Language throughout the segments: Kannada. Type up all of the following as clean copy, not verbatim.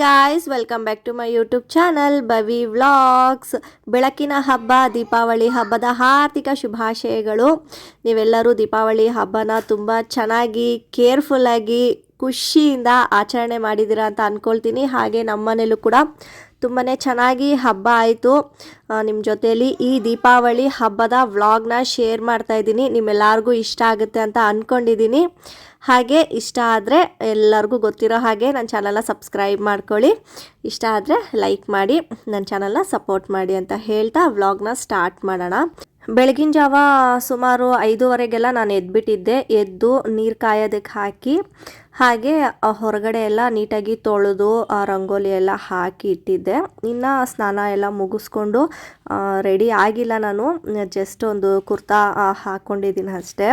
Guys, welcome back to my YouTube channel Bhavi vlogs. ಬೆಳಕಿನ ಹಬ್ಬ ದೀಪಾವಳಿ ಹಬ್ಬದ ಹಾರ್ದಿಕ ಶುಭಾಶಯಗಳು. ನೀವೆಲ್ಲರೂ ದೀಪಾವಳಿ ಹಬ್ಬನ ತುಂಬ ಚೆನ್ನಾಗಿ ಕೇರ್ಫುಲ್ಲಾಗಿ ಖುಷಿಯಿಂದ ಆಚರಣೆ ಮಾಡಿದ್ದೀರಾ ಅಂತ ಅಂದ್ಕೊಳ್ತೀನಿ. ಹಾಗೆ ನಮ್ಮನೇಲೂ ಕೂಡ ತುಂಬಾ ಚೆನ್ನಾಗಿ ಹಬ್ಬ ಆಯಿತು. ನಿಮ್ಮ ಜೊತೆಯಲ್ಲಿ ಈ ದೀಪಾವಳಿ ಹಬ್ಬದ ವ್ಲಾಗ್ನ ಶೇರ್ ಮಾಡ್ತಾ ಇದ್ದೀನಿ. ನಿಮ್ಮೆಲ್ಲರಿಗೂ ಇಷ್ಟ ಆಗುತ್ತೆ ಅಂತ ಅಂದ್ಕೊಂಡಿದ್ದೀನಿ. ಹಾಗೆ ಇಷ್ಟ ಆದರೆ ಎಲ್ಲರಿಗೂ ಗೊತ್ತಿರೋ ಹಾಗೆ ನನ್ನ ಚಾನಲ್ನ ಸಬ್ಸ್ಕ್ರೈಬ್ ಮಾಡ್ಕೊಳ್ಳಿ. ಇಷ್ಟ ಆದರೆ ಲೈಕ್ ಮಾಡಿ, ನನ್ನ ಚಾನಲ್ನ ಸಪೋರ್ಟ್ ಮಾಡಿ ಅಂತ ಹೇಳ್ತಾ ವ್ಲಾಗ್ನ ಸ್ಟಾರ್ಟ್ ಮಾಡೋಣ. ಬೆಳಗಿನ ಜಾವ ಸುಮಾರು 5:15ಗೆಲ್ಲ ನಾನು ಎದ್ಬಿಟ್ಟಿದ್ದೆ. ಎದ್ದು ನೀರು ಕಾಯೋದಕ್ಕೆ ಹಾಕಿ ಹಾಗೆ ಹೊರಗಡೆ ಎಲ್ಲ ನೀಟಾಗಿ ತೊಳೆದು ರಂಗೋಲಿ ಎಲ್ಲ ಹಾಕಿ ಇಟ್ಟಿದ್ದೆ. ಇನ್ನು ಸ್ನಾನ ಎಲ್ಲ ಮುಗಿಸ್ಕೊಂಡು ರೆಡಿ ಆಗಿಲ್ಲ, ನಾನು ಜಸ್ಟ್ ಒಂದು ಕುರ್ತಾ ಹಾಕ್ಕೊಂಡಿದ್ದೀನಿ ಅಷ್ಟೇ.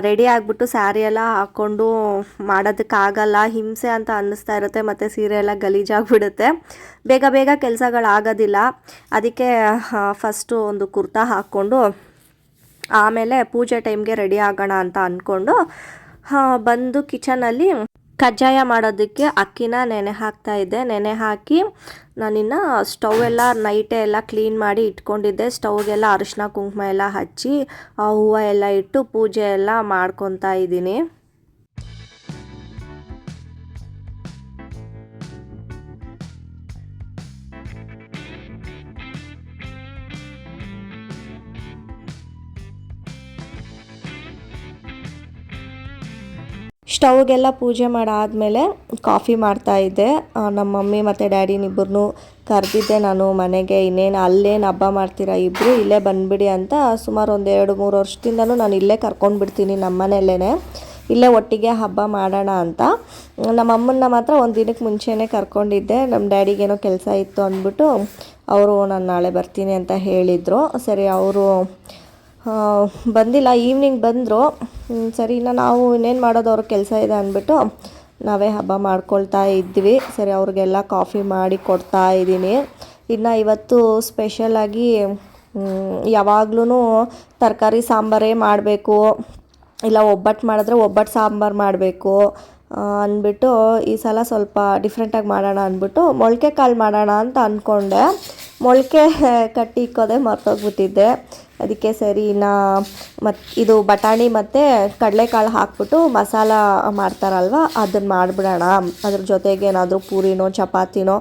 ರೆಡಿ ಆಗಿಬಿಟ್ಟು ಸ್ಯಾರಿ ಎಲ್ಲ ಹಾಕ್ಕೊಂಡು ಮಾಡೋದಕ್ಕಾಗಲ್ಲ, ಹಿಂಸೆ ಅಂತ ಅನ್ನಿಸ್ತಾ ಇರುತ್ತೆ, ಮತ್ತು ಸೀರೆ ಎಲ್ಲ ಗಲೀಜಾಗಿಬಿಡುತ್ತೆ, ಬೇಗ ಬೇಗ ಕೆಲಸಗಳಾಗೋದಿಲ್ಲ. ಅದಕ್ಕೆ ಫಸ್ಟು ಒಂದು ಕುರ್ತಾ ಹಾಕ್ಕೊಂಡು ಆಮೇಲೆ ಪೂಜೆ ಟೈಮ್ಗೆ ರೆಡಿ ಆಗೋಣ ಅಂತ ಅಂದ್ಕೊಂಡು ಬಂದು ಕಿಚನಲ್ಲಿ ಕಜ್ಜಾಯ ಮಾಡೋದಕ್ಕೆ ಅಕ್ಕಿನ ನೆನೆ ಹಾಕ್ತಾ ಇದ್ದೆ. ನೆನೆ ಹಾಕಿ ನಾನಿನ್ನು ಸ್ಟವ್ ಎಲ್ಲ ನೈಟೇ ಎಲ್ಲ ಕ್ಲೀನ್ ಮಾಡಿ ಇಟ್ಕೊಂಡಿದ್ದೆ. ಸ್ಟವ್ಗೆಲ್ಲ ಅರಿಶಿನ ಕುಂಕುಮ ಎಲ್ಲ ಹಚ್ಚಿ ಹೂವು ಎಲ್ಲ ಇಟ್ಟು ಪೂಜೆ ಎಲ್ಲ ಮಾಡ್ಕೊತಾ ಇದ್ದೀನಿ. ಸ್ಟವ್ಗೆಲ್ಲ ಪೂಜೆ ಮಾಡಾದಮೇಲೆ ಕಾಫಿ ಮಾಡ್ತಾಯಿದ್ದೆ. ನಮ್ಮ ಮಮ್ಮಿ ಮತ್ತು ಡ್ಯಾಡಿನಿಬ್ಬರನ್ನೂ ಕರೆದಿದ್ದೆ ನಾನು ಮನೆಗೆ. ಇನ್ನೇನು ಅಲ್ಲೇನು ಹಬ್ಬ ಮಾಡ್ತೀರಾ ಇಬ್ಬರು, ಇಲ್ಲೇ ಬಂದುಬಿಡಿ ಅಂತ. ಸುಮಾರು ಒಂದು 2-3 ವರ್ಷದಿಂದನೂ ನಾನು ಇಲ್ಲೇ ಕರ್ಕೊಂಡ್ಬಿಡ್ತೀನಿ, ನಮ್ಮ ಮನೆಯಲ್ಲೇ ಇಲ್ಲೇ ಒಟ್ಟಿಗೆ ಹಬ್ಬ ಮಾಡೋಣ ಅಂತ. ನಮ್ಮ ಅಮ್ಮನ್ನ ಮಾತ್ರ ಒಂದು ದಿನಕ್ಕೆ ಮುಂಚೆನೇ ಕರ್ಕೊಂಡಿದ್ದೆ. ನಮ್ಮ ಡ್ಯಾಡಿಗೇನೋ ಕೆಲಸ ಇತ್ತು ಅಂದ್ಬಿಟ್ಟು ಅವರು ನಾನು ನಾಳೆ ಬರ್ತೀನಿ ಅಂತ ಹೇಳಿದರು. ಸರಿ, ಅವರು ಬಂದಿಲ್ಲ, ಈವ್ನಿಂಗ್ ಬಂದರು. ಸರಿ, ನಾವು ಇನ್ನೇನು ಮಾಡೋದು, ಅವ್ರ ಕೆಲಸ ಇದೆ ಅಂದ್ಬಿಟ್ಟು ನಾವೇ ಹಬ್ಬ ಮಾಡ್ಕೊಳ್ತಾ ಇದ್ವಿ. ಸರಿ, ಅವ್ರಿಗೆಲ್ಲ ಕಾಫಿ ಮಾಡಿ ಕೊಡ್ತಾ ಇದ್ದೀನಿ. ಇನ್ನು ಇವತ್ತು ಸ್ಪೆಷಲಾಗಿ ಯಾವಾಗ್ಲೂ ತರಕಾರಿ ಸಾಂಬಾರೇ ಮಾಡಬೇಕು, ಇಲ್ಲ ಒಬ್ಬಟ್ಟು ಮಾಡಿದ್ರೆ ಒಬ್ಬಟ್ಟು ಸಾಂಬಾರು ಮಾಡಬೇಕು ಅಂದ್ಬಿಟ್ಟು ಈ ಸಲ ಸ್ವಲ್ಪ ಡಿಫ್ರೆಂಟಾಗಿ ಮಾಡೋಣ ಅಂದ್ಬಿಟ್ಟು ಮೊಳಕೆ ಕಾಳು ಮಾಡೋಣ ಅಂತ ಅಂದ್ಕೊಂಡೆ. ಮೊಳಕೆ ಕಟ್ಟಿ ಇಕ್ಕೋದೆ ಮರ್ತೋಗ್ಬಿಟ್ಟಿದ್ದೆ. ಅದಕ್ಕೆ ಸರಿ, ಇದು ಬಟಾಣಿ ಮತ್ತು ಕಡಲೆಕಾಳು ಹಾಕ್ಬಿಟ್ಟು ಮಸಾಲ ಮಾಡ್ತಾರಲ್ವ, ಅದನ್ನು ಮಾಡಿಬಿಡೋಣ. ಅದ್ರ ಜೊತೆಗೆ ಏನಾದರೂ ಪೂರಿನೋ ಚಪಾತಿನೋ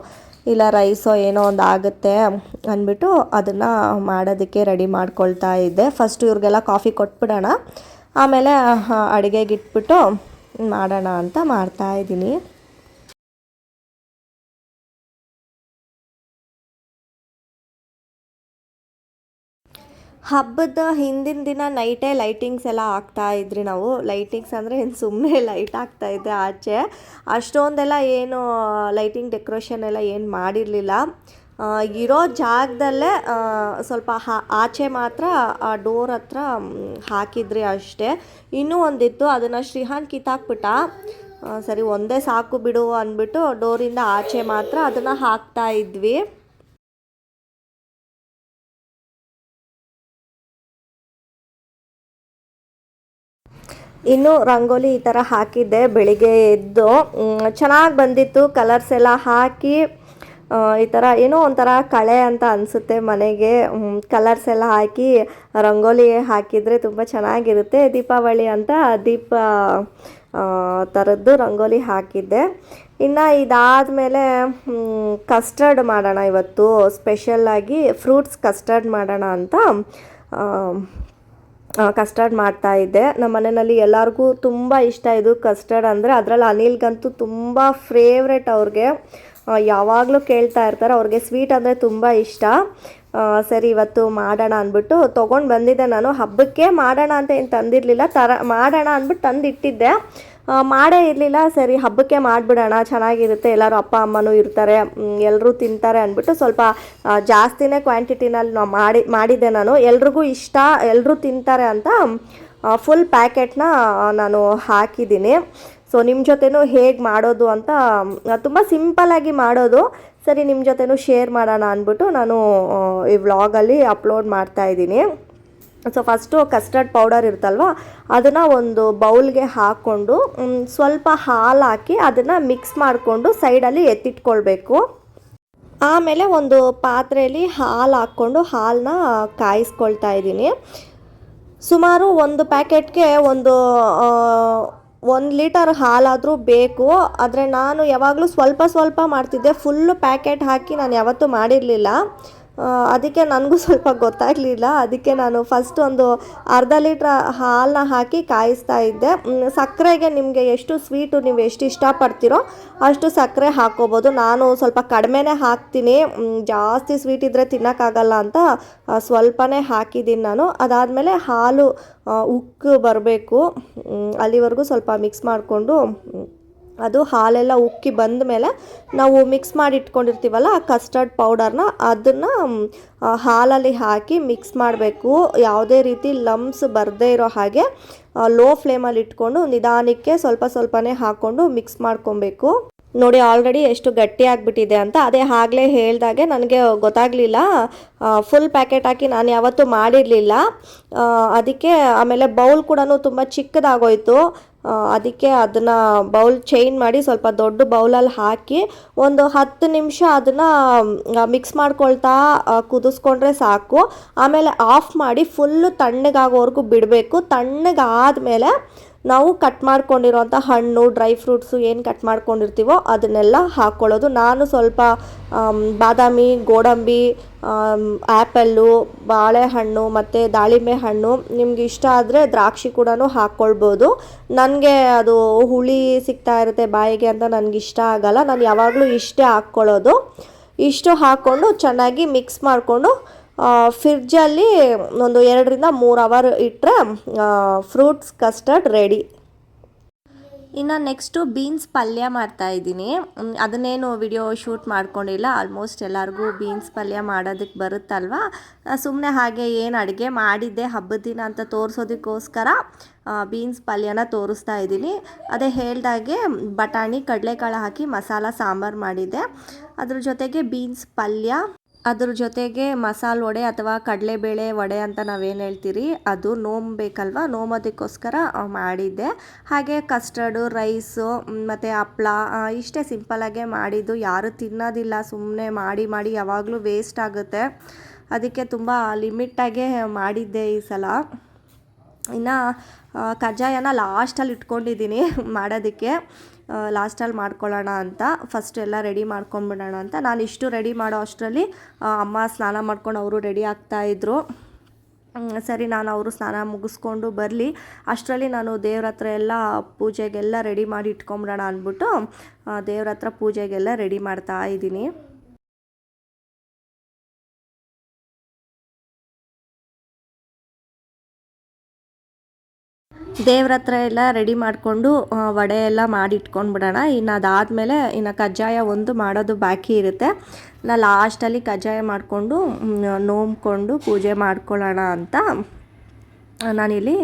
ಇಲ್ಲ ರೈಸೋ ಏನೋ ಒಂದು ಆಗುತ್ತೆ ಅಂದ್ಬಿಟ್ಟು ಅದನ್ನು ಮಾಡೋದಕ್ಕೆ ರೆಡಿ ಮಾಡ್ಕೊಳ್ತಾ ಇದ್ದೆ. ಫಸ್ಟು ಇವ್ರಿಗೆಲ್ಲ ಕಾಫಿ ಕೊಟ್ಬಿಡೋಣ, ಆಮೇಲೆ ಅಡುಗೆಗೆ ಇಟ್ಬಿಟ್ಟು ಮಾಡೋಣ ಅಂತ ಮಾಡ್ತಾಯಿದ್ದೀನಿ. ಹಬ್ಬದ ಹಿಂದಿನ ದಿನ ನೈಟೇ ಲೈಟಿಂಗ್ಸ್ ಎಲ್ಲ ಹಾಕ್ತಾಯಿದ್ರಿ ನಾವು. ಲೈಟಿಂಗ್ಸ್ ಅಂದರೆ ಏನು ಸುಮ್ಮನೆ ಲೈಟ್ ಹಾಕ್ತಾಯಿದ್ದೆ ಆಚೆ, ಅಷ್ಟೊಂದೆಲ್ಲ ಏನು ಲೈಟಿಂಗ್ ಡೆಕೋರೇಷನ್ ಎಲ್ಲ ಏನು ಮಾಡಿರಲಿಲ್ಲ. ಇರೋ ಜಾಗದಲ್ಲೇ ಸ್ವಲ್ಪ ಆಚೆ ಮಾತ್ರ ಆ ಡೋರ್ ಹತ್ರ ಹಾಕಿದ್ರಿ ಅಷ್ಟೇ. ಇನ್ನೂ ಒಂದಿತ್ತು, ಅದನ್ನು ಶ್ರೀಹಾನ್ ಕಿತ್ತಾಕ್ಬಿಟ್ಟ. ಸರಿ, ಒಂದೇ ಸಾಕು ಬಿಡು ಅಂದ್ಬಿಟ್ಟು ಡೋರಿಂದ ಆಚೆ ಮಾತ್ರ ಅದನ್ನು ಹಾಕ್ತಾ ಇದ್ವಿ. ಇನ್ನು ರಂಗೋಲಿ ಈ ಥರ ಹಾಕಿದ್ದೆ ಬೆಳಿಗ್ಗೆ ಎದ್ದು. ಚೆನ್ನಾಗಿ ಬಂದಿತ್ತು, ಕಲರ್ಸ್ ಎಲ್ಲ ಹಾಕಿ. ಈ ಥರ ಏನೋ ಒಂಥರ ಕಳೆ ಅಂತ ಅನಿಸುತ್ತೆ ಮನೆಗೆ. ಕಲರ್ಸ್ ಎಲ್ಲ ಹಾಕಿ ರಂಗೋಲಿ ಹಾಕಿದರೆ ತುಂಬ ಚೆನ್ನಾಗಿರುತ್ತೆ. ದೀಪಾವಳಿ ಅಂತ ದೀಪ ಥರದ್ದು ರಂಗೋಲಿ ಹಾಕಿದ್ದೆ. ಇನ್ನು ಇದಾದಮೇಲೆ ಕಸ್ಟರ್ಡ್ ಮಾಡೋಣ ಇವತ್ತು, ಸ್ಪೆಷಲ್ಲಾಗಿ ಫ್ರೂಟ್ಸ್ ಕಸ್ಟರ್ಡ್ ಮಾಡೋಣ ಅಂತ ಕಸ್ಟರ್ಡ್ ಮಾಡ್ತಾಯಿದ್ದೆ. ನಮ್ಮ ಮನೆಯಲ್ಲಿ ಎಲ್ಲರಿಗೂ ತುಂಬ ಇಷ್ಟ ಇದು ಕಸ್ಟರ್ಡ್ ಅಂದರೆ. ಅದರಲ್ಲಿ ಅನಿಲ್ಗಂತೂ ತುಂಬ ಫೇವ್ರೆಟ್, ಅವ್ರಿಗೆ ಯಾವಾಗಲೂ ಕೇಳ್ತಾ ಇರ್ತಾರೆ. ಅವ್ರಿಗೆ ಸ್ವೀಟ್ ಅಂದರೆ ತುಂಬ ಇಷ್ಟ. ಸರಿ, ಇವತ್ತು ಮಾಡೋಣ ಅಂದ್ಬಿಟ್ಟು ತೊಗೊಂಡು ಬಂದಿದ್ದೆ ನಾನು. ಹಬ್ಬಕ್ಕೆ ಮಾಡೋಣ ಅಂತ ಏನು ತಂದಿರಲಿಲ್ಲ, ಮಾಡೋಣ ಅಂದ್ಬಿಟ್ಟು ತಂದಿಟ್ಟಿದ್ದೆ, ಮಾಡೇ ಇರಲಿಲ್ಲ. ಸರಿ, ಹಬ್ಬಕ್ಕೆ ಮಾಡಿಬಿಡೋಣ, ಚೆನ್ನಾಗಿರುತ್ತೆ, ಎಲ್ಲರೂ ಅಪ್ಪ ಅಮ್ಮನೂ ಇರ್ತಾರೆ, ಎಲ್ಲರೂ ತಿಂತಾರೆ ಅಂದ್ಬಿಟ್ಟು ಸ್ವಲ್ಪ ಜಾಸ್ತಿನೇ ಕ್ವಾಂಟಿಟಿನಲ್ಲಿ ನಾವು ಮಾಡಿದ್ದೆ ನಾನು. ಎಲ್ರಿಗೂ ಇಷ್ಟ, ಎಲ್ಲರೂ ತಿಂತಾರೆ ಅಂತ ಫುಲ್ ಪ್ಯಾಕೆಟ್ನ ನಾನು ಹಾಕಿದ್ದೀನಿ. ಸೊ ನಿಮ್ಮ ಜೊತೆನೂ ಹೇಗೆ ಮಾಡೋದು ಅಂತ, ತುಂಬ ಸಿಂಪಲ್ಲಾಗಿ ಮಾಡೋದು. ಸರಿ, ನಿಮ್ಮ ಜೊತೆನೂ ಶೇರ್ ಮಾಡೋಣ ಅಂದ್ಬಿಟ್ಟು ನಾನು ಈ ವ್ಲಾಗಲ್ಲಿ ಅಪ್ಲೋಡ್ ಮಾಡ್ತಾಯಿದ್ದೀನಿ. ಸೊ ಫಸ್ಟು ಕಸ್ಟರ್ಡ್ ಪೌಡರ್ ಇರುತ್ತಲ್ವ ಅದನ್ನು ಒಂದು ಬೌಲ್ಗೆ ಹಾಕ್ಕೊಂಡು ಸ್ವಲ್ಪ ಹಾಲು ಹಾಕಿ ಅದನ್ನು ಮಿಕ್ಸ್ ಮಾಡಿಕೊಂಡು ಸೈಡಲ್ಲಿ ಎತ್ತಿಟ್ಕೊಳ್ಬೇಕು. ಆಮೇಲೆ ಒಂದು ಪಾತ್ರೆಯಲ್ಲಿ ಹಾಲು ಹಾಕ್ಕೊಂಡು ಹಾಲನ್ನ ಕಾಯಿಸ್ಕೊಳ್ತಾ ಇದ್ದೀನಿ. ಸುಮಾರು ಒಂದು ಪ್ಯಾಕೆಟ್ಗೆ ಒಂದು 1 ಲೀಟರ್ ಹಾಲಾದರೂ ಬೇಕು. ಆದರೆ ನಾನು ಯಾವಾಗಲೂ ಸ್ವಲ್ಪ ಸ್ವಲ್ಪ ಮಾಡ್ತಿದ್ದೆ, ಫುಲ್ಲು ಪ್ಯಾಕೆಟ್ ಹಾಕಿ ನಾನು ಯಾವತ್ತೂ ಮಾಡಿರಲಿಲ್ಲ. ಅದಕ್ಕೆ ನನಗೂ ಸ್ವಲ್ಪ ಗೊತ್ತಾಗಲಿಲ್ಲ. ಅದಕ್ಕೆ ನಾನು ಫಸ್ಟ್ ಒಂದು ಅರ್ಧ ಲೀಟ್ರ್ ಹಾಲನ್ನ ಹಾಕಿ ಕಾಯಿಸ್ತಾ ಇದ್ದೆ. ಸಕ್ಕರೆಗೆ ನಿಮಗೆ ಎಷ್ಟು ಸ್ವೀಟು ನೀವು ಎಷ್ಟು ಇಷ್ಟಪಡ್ತೀರೋ ಅಷ್ಟು ಸಕ್ಕರೆ ಹಾಕ್ಕೋಬೋದು. ನಾನು ಸ್ವಲ್ಪ ಕಡಿಮೆನೇ ಹಾಕ್ತೀನಿ, ಜಾಸ್ತಿ ಸ್ವೀಟ್ ಇದ್ದರೆ ತಿನ್ನೋಕ್ಕಾಗಲ್ಲ ಅಂತ ಸ್ವಲ್ಪನೇ ಹಾಕಿದ್ದೀನಿ ನಾನು. ಅದಾದಮೇಲೆ ಹಾಲು ಉಕ್ಕು ಬರಬೇಕು, ಅಲ್ಲಿವರೆಗೂ ಸ್ವಲ್ಪ ಮಿಕ್ಸ್ ಮಾಡಿಕೊಂಡು ಅದು ಹಾಲೆಲ್ಲ ಉಕ್ಕಿ ಬಂದ ಮೇಲೆ ನಾವು ಮಿಕ್ಸ್ ಮಾಡಿ ಇಟ್ಕೊಂಡಿರ್ತೀವಲ್ಲ ಆ ಕಸ್ಟರ್ಡ್ ಪೌಡರ್ನ ಅದನ್ನು ಹಾಲಲ್ಲಿ ಹಾಕಿ ಮಿಕ್ಸ್ ಮಾಡಬೇಕು. ಯಾವುದೇ ರೀತಿ ಲಮ್ಸ್ ಬರದೇ ಇರೋ ಹಾಗೆ ಲೋ ಫ್ಲೇಮಲ್ಲಿ ಇಟ್ಕೊಂಡು ನಿಧಾನಕ್ಕೆ ಸ್ವಲ್ಪ ಸ್ವಲ್ಪನೇ ಹಾಕ್ಕೊಂಡು ಮಿಕ್ಸ್ ಮಾಡ್ಕೊಬೇಕು. ನೋಡಿ ಆಲ್ರೆಡಿ ಎಷ್ಟು ಗಟ್ಟಿಯಾಗಿಬಿಟ್ಟಿದೆ ಅಂತ. ಅದೇ ಆಗಲೇ ಹೇಳ್ದಾಗೆ ನನಗೆ ಗೊತ್ತಾಗಲಿಲ್ಲ, ಫುಲ್ ಪ್ಯಾಕೆಟ್ ಹಾಕಿ ನಾನು ಯಾವತ್ತೂ ಮಾಡಿರಲಿಲ್ಲ. ಅದಕ್ಕೆ ಆಮೇಲೆ ಬೌಲ್ ಕೂಡ ತುಂಬ ಚಿಕ್ಕದಾಗೋಯ್ತು. ಅದಕ್ಕೆ ಅದನ್ನು ಬೌಲ್ ಚೇಂಜ್ ಮಾಡಿ ಸ್ವಲ್ಪ ದೊಡ್ಡ ಬೌಲಲ್ಲಿ ಹಾಕಿ ಒಂದು 10 ನಿಮಿಷ ಅದನ್ನು ಮಿಕ್ಸ್ ಮಾಡ್ಕೊಳ್ತಾ ಕುದಿಸ್ಕೊಂಡ್ರೆ ಸಾಕು. ಆಮೇಲೆ ಆಫ್ ಮಾಡಿ ಫುಲ್ಲು ತಣ್ಣಗಾಗೋವರೆಗೂ ಬಿಡಬೇಕು. ತಣ್ಣಗಾದಮೇಲೆ ನಾವು ಕಟ್ ಮಾಡ್ಕೊಂಡಿರೋಂಥ ಹಣ್ಣು, ಡ್ರೈ ಫ್ರೂಟ್ಸು ಏನು ಕಟ್ ಮಾಡ್ಕೊಂಡಿರ್ತೀವೋ ಅದನ್ನೆಲ್ಲ ಹಾಕ್ಕೊಳ್ಳೋದು. ನಾನು ಸ್ವಲ್ಪ ಬಾದಾಮಿ, ಗೋಡಂಬಿ, ಆ್ಯಪಲ್ಲು, ಬಾಳೆಹಣ್ಣು ಮತ್ತು ದಾಳಿಂಬೆ ಹಣ್ಣು, ನಿಮ್ಗೆ ಇಷ್ಟ ಆದರೆ ದ್ರಾಕ್ಷಿ ಕೂಡ ಹಾಕ್ಕೊಳ್ಬೋದು. ನನಗೆ ಅದು ಹುಳಿ ಸಿಗ್ತಾ ಇರುತ್ತೆ ಬಾಯಿಗೆ ಅಂತ ನನಗಿಷ್ಟ ಆಗಲ್ಲ. ನಾನು ಯಾವಾಗಲೂ ಇಷ್ಟೇ ಹಾಕ್ಕೊಳ್ಳೋದು. ಇಷ್ಟು ಹಾಕ್ಕೊಂಡು ಚೆನ್ನಾಗಿ ಮಿಕ್ಸ್ ಮಾಡಿಕೊಂಡು ಫ್ರಿಡ್ಜಲ್ಲಿ ಒಂದು 2-3 ಅವರ್ ಇಟ್ಟರೆ ಫ್ರೂಟ್ಸ್ ಕಸ್ಟರ್ಡ್ ರೆಡಿ. ಇನ್ನು ನೆಕ್ಸ್ಟು ಬೀನ್ಸ್ ಪಲ್ಯ ಮಾಡ್ತಾಯಿದ್ದೀನಿ. ಅದನ್ನೇನು ವಿಡಿಯೋ ಶೂಟ್ ಮಾಡ್ಕೊಂಡಿಲ್ಲ. ಆಲ್ಮೋಸ್ಟ್ ಎಲ್ಲರಿಗೂ ಬೀನ್ಸ್ ಪಲ್ಯ ಮಾಡೋದಕ್ಕೆ ಬರುತ್ತಲ್ವ. ಸುಮ್ಮನೆ ಹಾಗೆ ಏನು ಅಡುಗೆ ಮಾಡಿದ್ದೆ ಹಬ್ಬದ ದಿನ ಅಂತ ತೋರಿಸೋದಕ್ಕೋಸ್ಕರ ಬೀನ್ಸ್ ಪಲ್ಯನ ತೋರಿಸ್ತಾ ಇದ್ದೀನಿ. ಅದೇ ಹೇಳ್ದಾಗೆ ಬಟಾಣಿ, ಕಡಲೆಕಾಳು ಹಾಕಿ ಮಸಾಲ ಸಾಂಬಾರು ಮಾಡಿದ್ದೆ. ಅದ್ರ ಜೊತೆಗೆ ಬೀನ್ಸ್ ಪಲ್ಯ, ಅದ್ರ ಜೊತೆಗೆ ಮಸಾಲೆ ವಡೆ ಅಥವಾ ಕಡಲೆಬೇಳೆ ವಡೆ ಅಂತ ನಾವೇನು ಹೇಳ್ತೀರಿ ಅದು ನೋಂಬೇಕಲ್ವ, ನೋಮೋದಕ್ಕೋಸ್ಕರ ಮಾಡಿದ್ದೆ. ಹಾಗೆ ಕಸ್ಟರ್ಡು, ರೈಸು ಮತ್ತು ಹಪ್ಳ, ಇಷ್ಟೇ ಸಿಂಪಲಾಗೆ ಮಾಡಿದ್ದು. ಯಾರು ತಿನ್ನೋದಿಲ್ಲ, ಸುಮ್ಮನೆ ಮಾಡಿ ಮಾಡಿ ಯಾವಾಗಲೂ ವೇಸ್ಟ್ ಆಗುತ್ತೆ. ಅದಕ್ಕೆ ತುಂಬ ಲಿಮಿಟಾಗೆ ಮಾಡಿದ್ದೆ ಈ ಸಲ. ಇನ್ನು ಕಜ್ಜಾಯನ ಲಾಸ್ಟಲ್ಲಿ ಇಟ್ಕೊಂಡಿದ್ದೀನಿ ಮಾಡೋದಕ್ಕೆ, ಲಾಸ್ಟಲ್ಲಿ ಮಾಡ್ಕೊಳ್ಳೋಣ ಅಂತ. ಫಸ್ಟ್ ಎಲ್ಲ ರೆಡಿ ಮಾಡ್ಕೊಂಡ್ಬಿಡೋಣ ಅಂತ. ನಾನು ಇಷ್ಟು ರೆಡಿ ಮಾಡೋ ಅಷ್ಟರಲ್ಲಿ ಅಮ್ಮ ಸ್ನಾನ ಮಾಡ್ಕೊಂಡು ಅವರು ರೆಡಿ ಆಗ್ತಾಯಿದ್ರು. ಸರಿ, ನಾನು ಅವರು ಸ್ನಾನ ಮುಗಿಸ್ಕೊಂಡು ಬರಲಿ ಅಷ್ಟರಲ್ಲಿ ನಾನು ದೇವ್ರ ಹತ್ರ ಎಲ್ಲ ಪೂಜೆಗೆಲ್ಲ ರೆಡಿ ಮಾಡಿ ಇಟ್ಕೊಂಬಿಡೋಣ ಅಂದ್ಬಿಟ್ಟು ದೇವ್ರ ಹತ್ರ ಪೂಜೆಗೆಲ್ಲ ರೆಡಿ ಮಾಡ್ತಾ ಇದ್ದೀನಿ. ದೇವ್ರ ಹತ್ರ ಎಲ್ಲ ರೆಡಿ ಮಾಡಿಕೊಂಡು ವಡೆ ಎಲ್ಲ ಮಾಡಿ ಇಟ್ಕೊಂಡ್ಬಿಡೋಣ. ಇನ್ನು ಅದಾದಮೇಲೆ ಇನ್ನು ಕಜ್ಜಾಯ ಒಂದು ಮಾಡೋದು ಬಾಕಿ ಇರುತ್ತೆ. ನಾನು ಲಾಸ್ಟಲ್ಲಿ ಕಜ್ಜಾಯ ಮಾಡಿಕೊಂಡು ನೋಂಬ್ಕೊಂಡು ಪೂಜೆ ಮಾಡ್ಕೊಳ್ಳೋಣ ಅಂತ ನಾನಿಲ್ಲಿ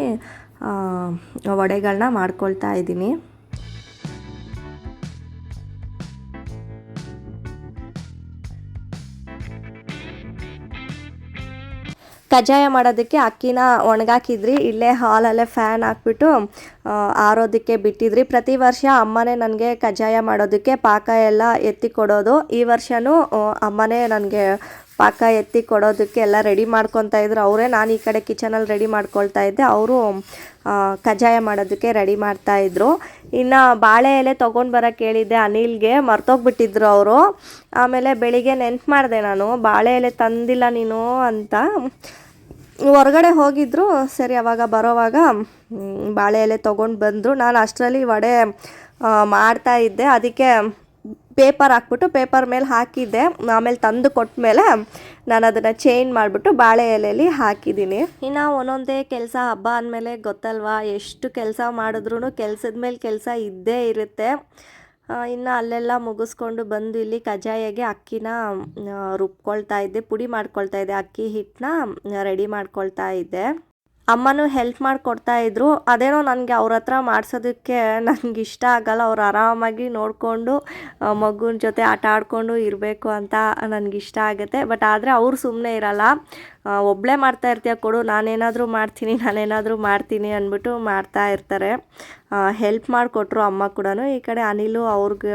ವಡೆಗಳನ್ನ ಮಾಡ್ಕೊಳ್ತಾ ಇದ್ದೀನಿ. ಕಜ್ಜಾಯ ಮಾಡೋದಕ್ಕೆ ಅಕ್ಕಿನ ಒಣಗಾಕಿದ್ರಿ, ಇಲ್ಲೇ ಹಾಲಲ್ಲೇ ಫ್ಯಾನ್ ಹಾಕ್ಬಿಟ್ಟು ಆರೋದಕ್ಕೆ ಬಿಟ್ಟಿದ್ರಿ. ಪ್ರತಿ ವರ್ಷ ಅಮ್ಮನೇ ನನಗೆ ಕಜ್ಜಾಯ ಮಾಡೋದಕ್ಕೆ ಪಾಕ ಎಲ್ಲ ಎತ್ತಿ ಕೊಡೋದು. ಈ ವರ್ಷವೂ ಅಮ್ಮನೇ ನನಗೆ ಪಾಕ ಎತ್ತಿ ಕೊಡೋದಕ್ಕೆ ಎಲ್ಲ ರೆಡಿ ಮಾಡ್ಕೊತಾ ಇದ್ರು ಅವರೇ. ನಾನು ಈ ಕಡೆ ಕಿಚನಲ್ಲಿ ರೆಡಿ ಮಾಡ್ಕೊಳ್ತಾ ಇದ್ದೆ, ಅವರು ಕಜ್ಜಾಯ ಮಾಡೋದಕ್ಕೆ ರೆಡಿ ಮಾಡ್ತಾಯಿದ್ರು. ಇನ್ನು ಬಾಳೆ ಎಲೆ ತೊಗೊಂಡು ಬರೋಕ್ಕೆ ಹೇಳಿದ್ದೆ ಅನಿಲ್ಗೆ, ಮರ್ತೋಗ್ಬಿಟ್ಟಿದ್ರು ಅವರು. ಆಮೇಲೆ ಬೆಳಿಗ್ಗೆ ನೆನ್ಪು ಮಾಡಿದೆ ನಾನು, ಬಾಳೆ ಎಲೆ ತಂದಿಲ್ಲ ನೀನು ಅಂತ. ಹೊರಗಡೆ ಹೋಗಿದ್ರು, ಸರಿ ಅವಾಗ ಬರೋವಾಗ ಬಾಳೆ ಎಲೆ ತೊಗೊಂಡು ಬಂದರು. ನಾನು ಅಷ್ಟರಲ್ಲಿ ವಡೆ ಮಾಡ್ತಾ ಇದ್ದೆ, ಅದಕ್ಕೆ ಪೇಪರ್ ಹಾಕ್ಬಿಟ್ಟು ಪೇಪರ್ ಮೇಲೆ ಹಾಕಿದ್ದೆ. ಆಮೇಲೆ ತಂದು ಕೊಟ್ಟ ಮೇಲೆ ನಾನು ಅದನ್ನು ಚೇಂಜ್ ಮಾಡಿಬಿಟ್ಟು ಬಾಳೆ ಎಲೆಯಲ್ಲಿ ಹಾಕಿದ್ದೀನಿ. ಇನ್ನು ಒಂದೊಂದೇ ಕೆಲಸ, ಹಬ್ಬ ಅಂದಮೇಲೆ ಗೊತ್ತಲ್ವಾ, ಎಷ್ಟು ಕೆಲಸ ಮಾಡಿದ್ರೂ ಕೆಲಸದ ಮೇಲೆ ಕೆಲಸ ಇದ್ದೇ ಇರುತ್ತೆ. ಇನ್ನು ಅಲ್ಲೆಲ್ಲ ಮುಗಿಸ್ಕೊಂಡು ಬಂದು ಇಲ್ಲಿ ಕಜ್ಜಾಯಗೆ ಅಕ್ಕಿನ ರುಬ್ಕೊಳ್ತಾ ಇದ್ದೆ, ಪುಡಿ ಮಾಡ್ಕೊಳ್ತಾ ಇದ್ದೆ. ಅಕ್ಕಿ ಹಿಟ್ಟನ್ನ ರೆಡಿ ಮಾಡ್ಕೊಳ್ತಾ ಇದ್ದೆ. ಅಮ್ಮನೂ ಹೆಲ್ಪ್ ಮಾಡಿಕೊಡ್ತಾ ಇದ್ರು. ಅದೇನೋ ನನಗೆ ಅವ್ರ ಹತ್ರ ಮಾಡಿಸೋದಕ್ಕೆ ನನಗೆ ಇಷ್ಟ ಆಗಲ್ಲ. ಅವ್ರು ಆರಾಮಾಗಿ ನೋಡಿಕೊಂಡು ಮಗುನ ಜೊತೆ ಆಟ ಆಡಿಕೊಂಡು ಇರಬೇಕು ಅಂತ ನನಗಿಷ್ಟ ಆಗುತ್ತೆ. ಬಟ್ ಆದರೆ ಅವ್ರು ಸುಮ್ಮನೆ ಇರಲ್ಲ. ಒಬ್ಬಳೇ ಮಾಡ್ತಾ ಇರ್ತೀಯ ಕೊಡು, ನಾನೇನಾದರೂ ಮಾಡ್ತೀನಿ ಅಂದ್ಬಿಟ್ಟು ಮಾಡ್ತಾ ಇರ್ತಾರೆ. ಹೆಲ್ಪ್ ಮಾಡಿಕೊಟ್ರು ಅಮ್ಮ ಕೂಡ. ಈ ಕಡೆ ಅನಿಲು ಅವ್ರಿಗೆ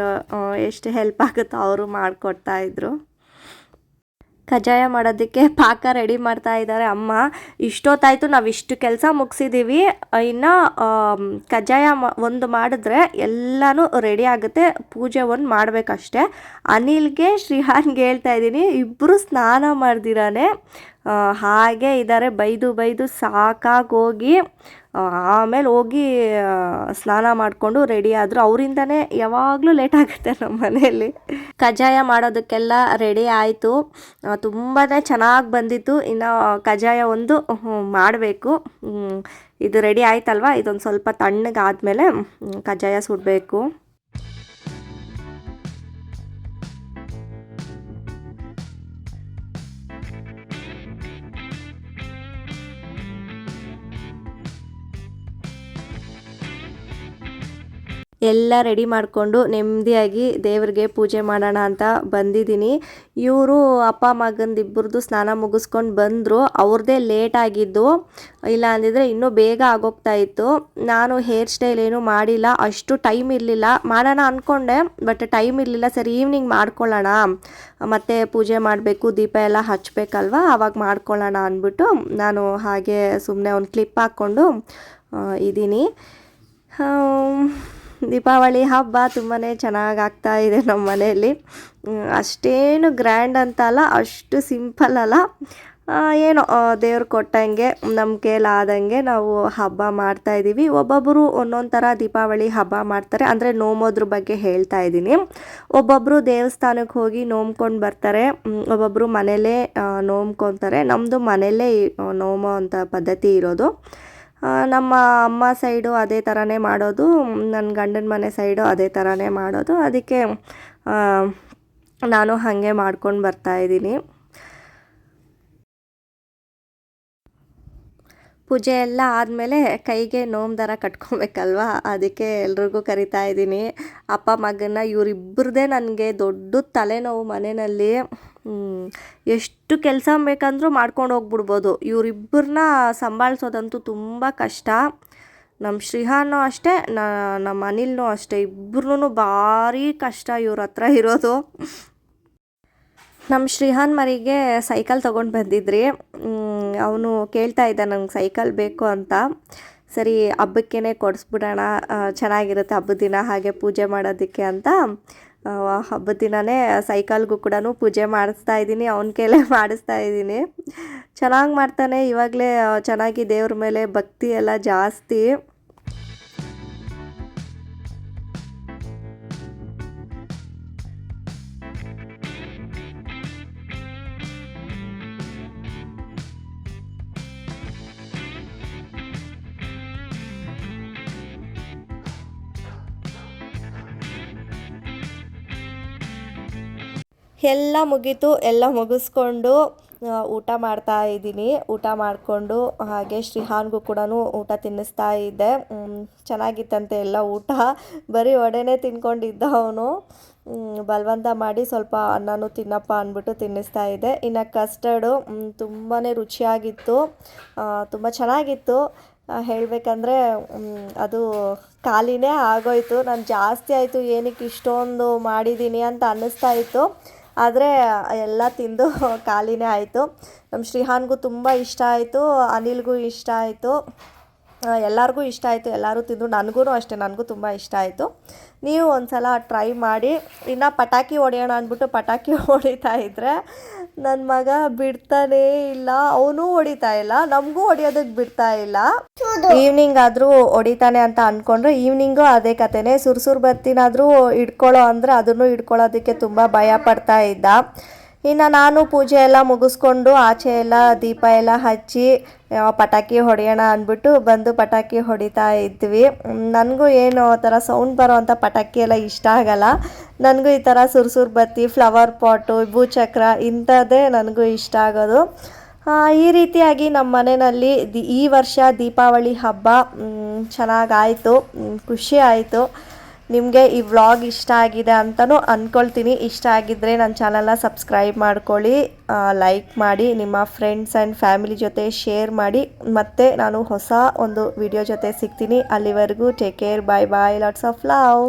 ಎಷ್ಟು ಹೆಲ್ಪ್ ಆಗುತ್ತೋ ಅವರು ಮಾಡಿಕೊಡ್ತಾಯಿದ್ರು. ಕಜ್ಜಾಯ ಮಾಡೋದಕ್ಕೆ ಪಾಕ ರೆಡಿ ಮಾಡ್ತಾ ಇದ್ದಾರೆ ಅಮ್ಮ. ಇಷ್ಟೊತ್ತಾಯಿತು, ನಾವು ಇಷ್ಟು ಕೆಲಸ ಮುಗಿಸಿದ್ದೀವಿ. ಇನ್ನು ಕಜ್ಜಾಯ ಒಂದು ಮಾಡಿದ್ರೆ ಎಲ್ಲನೂ ರೆಡಿ ಆಗುತ್ತೆ. ಪೂಜೆ ಒಂದು ಮಾಡಬೇಕಷ್ಟೆ. ಅನಿಲ್ಗೆ ಶ್ರೀಹಾನ್ಗೆ ಹೇಳ್ತಾ ಇದ್ದೀನಿ, ಇಬ್ಬರು ಸ್ನಾನ ಮಾಡ್ದಿರಾನೆ ಹಾಗೆ ಇದ್ದಾರೆ. ಬೈದು ಸಾಕಾಗೋಗಿ ಆಮೇಲೆ ಹೋಗಿ ಸ್ನಾನ ಮಾಡಿಕೊಂಡು ರೆಡಿ ಆದರು. ಅವರಿಂದನೇ ಯಾವಾಗಲೂ ಲೇಟ್ ಆಗುತ್ತೆ ನಮ್ಮ ಮನೆಯಲ್ಲಿ. ಕಜ್ಜಾಯ ಮಾಡೋದಕ್ಕೆಲ್ಲ ರೆಡಿ ಆಯಿತು. ತುಂಬಾ ಚೆನ್ನಾಗಿ ಬಂದಿತ್ತು. ಇನ್ನು ಕಜ್ಜಾಯ ಒಂದು ಮಾಡಬೇಕು. ಇದು ರೆಡಿ ಆಯ್ತಲ್ವ, ಇದೊಂದು ಸ್ವಲ್ಪ ತಣ್ಣಗಾದ್ಮೇಲೆ ಕಜ್ಜಾಯ ಸುಡಬೇಕು. ಎಲ್ಲ ರೆಡಿ ಮಾಡಿಕೊಂಡು ನೆಮ್ಮದಿಯಾಗಿ ದೇವ್ರಿಗೆ ಪೂಜೆ ಮಾಡೋಣ ಅಂತ ಬಂದಿದ್ದೀನಿ. ಇವರು ಅಪ್ಪ ಮಗಂದಿಬ್ಬರದು ಸ್ನಾನ ಮುಗಿಸ್ಕೊಂಡು ಬಂದರು. ಅವ್ರದ್ದೇ ಲೇಟ್ ಆಗಿದ್ದು, ಇಲ್ಲ ಅಂದಿದ್ರೆ ಇನ್ನೂ ಬೇಗ ಆಗೋಗ್ತಾ ಇತ್ತು. ನಾನು ಹೇರ್ ಸ್ಟೈಲ್ ಏನೂ ಮಾಡಿಲ್ಲ, ಅಷ್ಟು ಟೈಮ್ ಇರಲಿಲ್ಲ. ಮಾಡೋಣ ಅಂದ್ಕೊಂಡೆ, ಬಟ್ ಟೈಮ್ ಇರಲಿಲ್ಲ. ಸರಿ ಈವ್ನಿಂಗ್ ಮಾಡ್ಕೊಳ್ಳೋಣ, ಮತ್ತು ಪೂಜೆ ಮಾಡಬೇಕು, ದೀಪ ಎಲ್ಲ ಹಚ್ಚಬೇಕಲ್ವ, ಆವಾಗ ಮಾಡ್ಕೊಳ್ಳೋಣ ಅಂದ್ಬಿಟ್ಟು ನಾನು ಹಾಗೆ ಸುಮ್ಮನೆ ಒಂದು ಕ್ಲಿಪ್ ಹಾಕ್ಕೊಂಡು ಇದ್ದೀನಿ. ದೀಪಾವಳಿ ಹಬ್ಬ ತುಂಬಾ ಚೆನ್ನಾಗಿ ಆಗ್ತಾ ಇದೆ ನಮ್ಮ ಮನೆಯಲ್ಲಿ. ಅಷ್ಟೇನು ಗ್ರ್ಯಾಂಡ್ ಅಂತ ಅಲ್ಲ, ಅಷ್ಟು ಸಿಂಪಲ್ ಅಲ್ಲ, ಏನೋ ದೇವ್ರು ಕೊಟ್ಟಂಗೆ ನಮ್ಮ ಕೈಲಾದಂಗೆ ನಾವು ಹಬ್ಬ ಮಾಡ್ತಾಯಿದ್ದೀವಿ. ಒಬ್ಬೊಬ್ಬರು ಒಂದೊಂದು ಥರ ದೀಪಾವಳಿ ಹಬ್ಬ ಮಾಡ್ತಾರೆ. ಅಂದರೆ ನೋಮೋದ್ರ ಬಗ್ಗೆ ಹೇಳ್ತಾ ಇದ್ದೀನಿ. ಒಬ್ಬೊಬ್ಬರು ದೇವಸ್ಥಾನಕ್ಕೆ ಹೋಗಿ ನೋಮ್ಕೊಂಡು ಬರ್ತಾರೆ, ಒಬ್ಬೊಬ್ಬರು ಮನೆಯಲ್ಲೇ ನೋಮ್ಕೊತಾರೆ. ನಮ್ಮದು ಮನೆಯಲ್ಲೇ ನೋಮೋ ಅಂತ ಪದ್ಧತಿ ಇರೋದು. ನಮ್ಮ ಅಮ್ಮ ಸೈಡು ಅದೇ ಥರನೇ ಮಾಡೋದು, ನನ್ನ ಗಂಡನ ಮನೆ ಸೈಡು ಅದೇ ಥರನೇ ಮಾಡೋದು. ಅದಕ್ಕೆ ನಾನು ಹಾಗೆ ಮಾಡ್ಕೊಂಡು ಬರ್ತಾಯಿದ್ದೀನಿ. ಪೂಜೆ ಎಲ್ಲ ಆದಮೇಲೆ ಕೈಗೆ ನೋಮ್ ದಾರ ಕಟ್ಕೊಬೇಕಲ್ವ, ಅದಕ್ಕೆ ಎಲ್ರಿಗೂ ಕರಿತಾ ಇದ್ದೀನಿ. ಅಪ್ಪ ಮಗನ ಇವರಿಬ್ಬರದೇ ನನಗೆ ದೊಡ್ಡ ತಲೆನೋವು ಮನೆಯಲ್ಲಿ. ಎಷ್ಟು ಕೆಲಸ ಬೇಕಂದ್ರೂ ಮಾಡ್ಕೊಂಡು ಹೋಗ್ಬಿಡ್ಬೋದು. ಇವರಿಬ್ಬರನ್ನ ಸಂಭಾಳಿಸೋದಂತೂ ತುಂಬ ಕಷ್ಟ. ನಮ್ಮ ಶ್ರೀಹಾನು ಅಷ್ಟೇ, ನಮ್ಮ ಅನಿಲ್ನೂ ಅಷ್ಟೇ, ಇಬ್ಬರೂ ಭಾರಿ ಕಷ್ಟ ಇವ್ರ ಹತ್ರ ಇರೋದು. ನಮ್ಮ ಶ್ರೀಹಾನ್ ಮರಿಗೆ ಸೈಕಲ್ ತೊಗೊಂಡು ಬಂದಿದ್ರಿ. ಅವನು ಕೇಳ್ತಾ ಇದ್ದ ನಂಗೆ ಸೈಕಲ್ ಬೇಕು ಅಂತ. ಸರಿ ಹಬ್ಬಕ್ಕೇ ಕೊಡಿಸ್ಬಿಡೋಣ, ಚೆನ್ನಾಗಿರುತ್ತೆ ಹಬ್ಬದ ದಿನ ಹಾಗೆ ಪೂಜೆ ಮಾಡೋದಕ್ಕೆ ಅಂತ ಹಬ್ಬದ ದಿನವೇ ಸೈಕಲ್ಗೂ ಕೂಡ ಪೂಜೆ ಮಾಡಿಸ್ತಾ ಇದ್ದೀನಿ. ಅವನ ಕೈಲೇ ಮಾಡಿಸ್ತಾ ಇದ್ದೀನಿ. ಚೆನ್ನಾಗಿ ಮಾಡ್ತಾನೆ, ಇವಾಗಲೇ ಚೆನ್ನಾಗಿ ದೇವ್ರ ಮೇಲೆ ಭಕ್ತಿ ಎಲ್ಲ ಜಾಸ್ತಿ. ಎಲ್ಲ ಮುಗೀತು. ಎಲ್ಲ ಮುಗಿಸ್ಕೊಂಡು ಊಟ ಮಾಡ್ತಾ ಇದ್ದೀನಿ. ಊಟ ಮಾಡಿಕೊಂಡು ಹಾಗೆ ಶ್ರೀಹಾನ್ಗೂ ಕೂಡ ಊಟ ತಿನ್ನಿಸ್ತಾ ಇದ್ದೆ. ಚೆನ್ನಾಗಿತ್ತಂತೆ ಎಲ್ಲ ಊಟ. ಬರೀ ವಡೆನೇ ತಿನ್ಕೊಂಡಿದ್ದ ಅವನು. ಬಲವಂತ ಮಾಡಿ ಸ್ವಲ್ಪ ಅನ್ನನೂ ತಿನ್ನಪ್ಪ ಅಂದ್ಬಿಟ್ಟು ತಿನ್ನಿಸ್ತಾ ಇದ್ದೆ. ಇನ್ನು ಕಸ್ಟರ್ಡು ತುಂಬಾ ರುಚಿಯಾಗಿತ್ತು, ತುಂಬ ಚೆನ್ನಾಗಿತ್ತು. ಹೇಳಬೇಕಂದ್ರೆ ಅದು ಖಾಲಿನೇ ಆಗೋಯ್ತು. ನಾನು ಜಾಸ್ತಿ ಆಯಿತು, ಏನಕ್ಕೆ ಇಷ್ಟೊಂದು ಮಾಡಿದ್ದೀನಿ ಅಂತ ಅನ್ನಿಸ್ತಾ ಇತ್ತು. ಆದರೆ ಎಲ್ಲ ತಿಂದು ಖಾಲಿನೇ ಆಯಿತು. ನಮ್ಮ ಶ್ರೀಹಾನ್ಗೂ ತುಂಬ ಇಷ್ಟ ಆಯಿತು, ಅನಿಲ್ಗೂ ಇಷ್ಟ ಆಯಿತು, ಎಲ್ಲರಿಗೂ ಇಷ್ಟ ಆಯಿತು. ಎಲ್ಲರೂ ತಿಂದರು, ನನಗೂ ಅಷ್ಟೇ, ನನಗೂ ತುಂಬ ಇಷ್ಟ ಆಯಿತು. ನೀವು ಒಂದು ಸಲ ಟ್ರೈ ಮಾಡಿ. ಇನ್ನು ಪಟಾಕಿ ಹೊಡೆಯೋಣ ಅಂದ್ಬಿಟ್ಟು ಪಟಾಕಿ ಹೊಡಿತಾ ಇದ್ದರೆ ನನ್ನ ಮಗ ಬಿಡ್ತಾನೇ ಇಲ್ಲ. ಅವನು ಹೊಡಿತಾ ಇಲ್ಲ, ನಮಗೂ ಹೊಡಿಯೋದಕ್ಕೆ ಬಿಡ್ತಾ ಇಲ್ಲ. ಈವ್ನಿಂಗ್ ಆದರೂ ಹೊಡಿತಾನೆ ಅಂತ ಅಂದ್ಕೊಂಡ್ರೆ ಈವ್ನಿಂಗು ಅದೇ ಕತೆನೇ. ಸುರ್ಸುರು ಬತ್ತಿನಾದರೂ ಹಿಡ್ಕೊಳ್ಳೋ ಅಂದರೆ ಅದನ್ನು ಹಿಡ್ಕೊಳ್ಳೋದಕ್ಕೆ ತುಂಬ ಭಯ ಪಡ್ತಾ ಇದ್ದ. ಇನ್ನು ನಾನು ಪೂಜೆ ಎಲ್ಲ ಮುಗಿಸ್ಕೊಂಡು ಆಚೆ ಎಲ್ಲ ದೀಪ ಎಲ್ಲ ಹಚ್ಚಿ ಪಟಾಕಿ ಹೊಡೆಯೋಣ ಅಂದ್ಬಿಟ್ಟು ಬಂದು ಪಟಾಕಿ ಹೊಡಿತಾ ಇದ್ವಿ. ನನಗೂ ಏನು ಆ ಥರ ಸೌಂಡ್ ಬರೋ ಅಂಥ ಪಟಾಕಿ ಎಲ್ಲ ಇಷ್ಟ ಆಗಲ್ಲ. ನನಗೂ ಈ ಥರ ಸುರ್ಸುರು ಬತ್ತಿ, ಫ್ಲವರ್ ಪಾಟು, ಭೂಚಕ್ರ ಇಂಥದ್ದೇ ನನಗೂ ಇಷ್ಟ ಆಗೋದು. ಈ ರೀತಿಯಾಗಿ ನಮ್ಮ ಮನೆಯಲ್ಲಿ ಈ ವರ್ಷ ದೀಪಾವಳಿ ಹಬ್ಬ ಚೆನ್ನಾಗಾಯಿತು, ಖುಷಿ ಆಯಿತು. ನಿಮಗೆ ಈ ವ್ಲಾಗ್ ಇಷ್ಟ ಆಗಿದೆ ಅಂತಲೂ ಅಂದ್ಕೊಳ್ತೀನಿ. ಇಷ್ಟ ಆಗಿದ್ದರೆ ನನ್ನ ಚಾನಲ್ನ ಸಬ್ಸ್ಕ್ರೈಬ್ ಮಾಡ್ಕೊಳ್ಳಿ, ಲೈಕ್ ಮಾಡಿ, ನಿಮ್ಮ ಫ್ರೆಂಡ್ಸ್ ಆ್ಯಂಡ್ ಫ್ಯಾಮಿಲಿ ಜೊತೆ ಶೇರ್ ಮಾಡಿ. ಮತ್ತು ನಾನು ಹೊಸ ಒಂದು ವಿಡಿಯೋ ಜೊತೆ ಸಿಗ್ತೀನಿ. ಅಲ್ಲಿವರೆಗೂ take care, bye bye, lots of love.